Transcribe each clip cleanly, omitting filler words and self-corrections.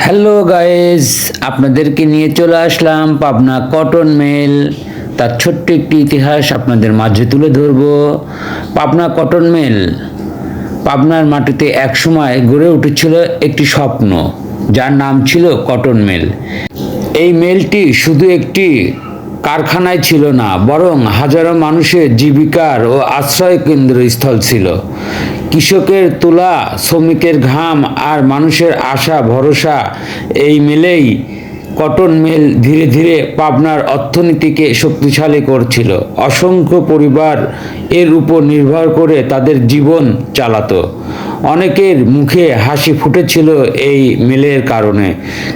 Hello guys, আপনাদেরকে নিয়ে চলে আসলাম পাবনা কটন মিল। তার ছোট্ট একটি ইতিহাস আপনাদের মাঝে তুলে ধরব। পাবনা কটন মিল পাবনার মাটিতে একসময় গড়ে উঠেছিল একটি স্বপ্ন, যার নাম ছিল কটন মিল। এই মিলটি শুধু একটি কারখানায় ছিল না, বরং হাজারো মানুষের জীবিকার ও আশ্রয় কেন্দ্রস্থল ছিল। কৃষকের তোলা শ্রমিকের ঘাম আর মানুষের আশা ভরসা, এই মিলেই কটন মিল ধীরে ধীরে পাবনার অর্থনীতিকে শক্তিশালী করছিল। অসংখ্য পরিবার এর উপর নির্ভর করে তাদের জীবন চালাতো। অনেকের মুখে হাসি ফুটেছিল এই মিলের কারণে,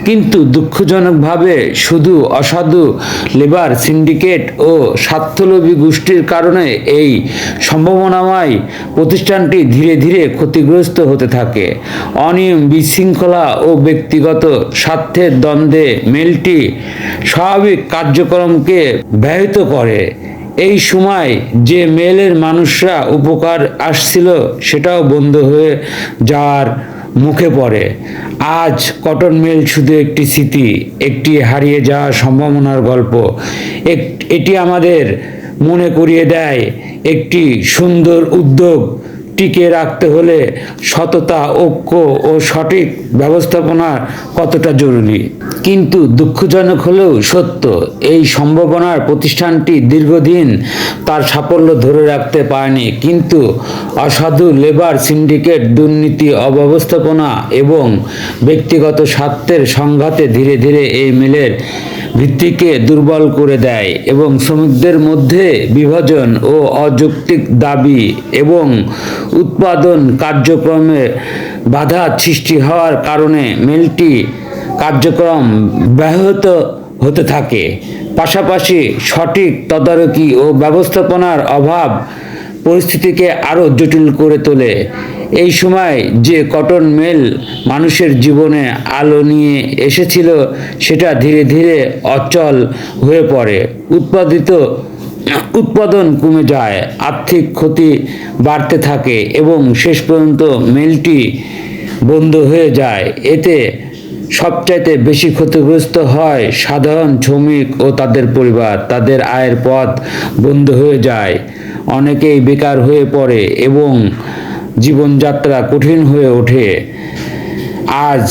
কিন্তু দুঃখজনকভাবে শুধু অসাধু লেবার সিন্ডিকেট ও স্বার্থলোভী গোষ্ঠীর কারণে এই সম্ভাবনাময় প্রতিষ্ঠানটি ধীরে ধীরে ক্ষতিগ্রস্ত হতে থাকে। অনিয়ম, বিশৃঙ্খলা ও ব্যক্তিগত স্বার্থের দ্বন্দ্বে মিলটি স্বাভাবিক কার্যক্রমকে ব্যাহত করে। এই সময় যে মেলের মানুষরা উপকার আসছিল, সেটাও বন্ধ হয়ে যাওয়ার মুখে পড়ে। আজ কটন মিল শুধু একটি স্মৃতি, একটি হারিয়ে যাওয়ার সম্ভাবনার গল্প। এটি আমাদের মনে করিয়ে দেয় একটি সুন্দর উদ্যোগ টিকে রাখতে হলে সততা, ঐক্য ও সঠিক ব্যবস্থাপনা কতটা জরুরি। কিন্তু দুঃখজনক হলেও সত্য, এই সম্ভাবনার প্রতিষ্ঠানটি দীর্ঘদিন তার সাফল্য ধরে রাখতে পারেনি। কিন্তু অসাধু লেবার সিন্ডিকেট, দুর্নীতি, অব্যবস্থাপনা এবং ব্যক্তিগত স্বার্থের সংঘাতে ধীরে ধীরে এই মিলের ভিত্তিকে দুর্বল করে দেয় এবং শ্রমিকদের মধ্যে বিভাজন ও অযৌক্তিক দাবি এবং উৎপাদন কার্যক্রমে বাধা সৃষ্টি হওয়ার কারণে মিলটি কার্যক্রম ব্যাহত হতে থাকে। পাশাপাশি সঠিক তদারকি ও ব্যবস্থাপনার অভাব পরিস্থিতিকে আরও জটিল করে তোলে। এই সময় যে কটন মিল মানুষের জীবনে আলো নিয়ে এসেছিল, সেটা ধীরে ধীরে অচল হয়ে পড়ে। উৎপাদন কমে যায়, আর্থিক ক্ষতি বাড়তে থাকে এবং শেষ পর্যন্ত মিলটি বন্ধ হয়ে যায়। এতে সবচাইতে বেশি ক্ষতিগ্রস্ত হয় সাধারণ শ্রমিক ও তাদের পরিবার। তাদের আয়ের পথ বন্ধ হয়ে যায়, অনেকেই বেকার হয়ে পড়ে এবং জীবনযাত্রা কঠিন হয়ে ওঠে। আজ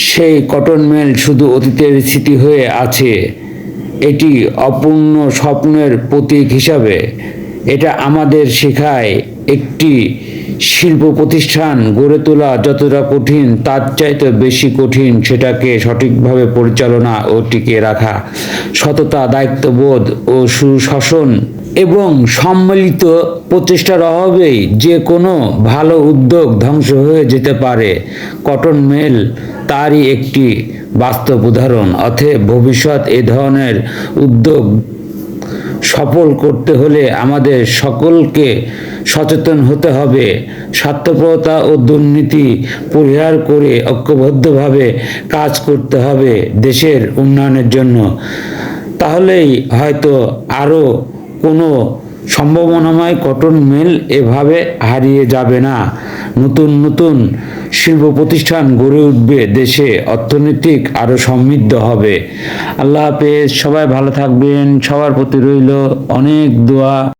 সেই কটন মিল শুধু অতীতের স্মৃতি হয়ে আছে, এটি অপূর্ণ স্বপ্নের প্রতীক হিসাবে। এটা আমাদের শেখায় একটি শিল্প প্রতিষ্ঠান গড়ে তোলা যতটা কঠিন, তার চাইতে বেশি কঠিন সেটাকে সঠিকভাবে পরিচালনা ও টিকিয়ে রাখা। সততা, দায়িত্ববোধ ও সুশাসন এবং সম্মিলিত প্রচেষ্টার অভাবেই যে কোনো ভালো উদ্যোগ ধ্বংস হয়ে যেতে পারে। কটন মিল তারই একটি বাস্তব উদাহরণ। অতএব ভবিষ্যৎ এ ধরনের উদ্যোগ সফল করতে হলে আমাদের সকলকে সচেতন হতে হবে। স্বার্থপরতা ও দুর্নীতি পরিহার করে ঐক্যবদ্ধভাবে কাজ করতে হবে দেশের উন্নয়নের জন্য। তাহলেই হয়তো আরও কোনো সম্ভাবনাময় কটন মিল এভাবে হারিয়ে যাবে না। নতুন নতুন শিল্প প্রতিষ্ঠান গড়ে উঠবে, দেশে অর্থনৈতিক আরও সমৃদ্ধ হবে। আল্লাহ হাফেজ, সবাই ভালো থাকবেন। সবার প্রতি রইল অনেক দোয়া।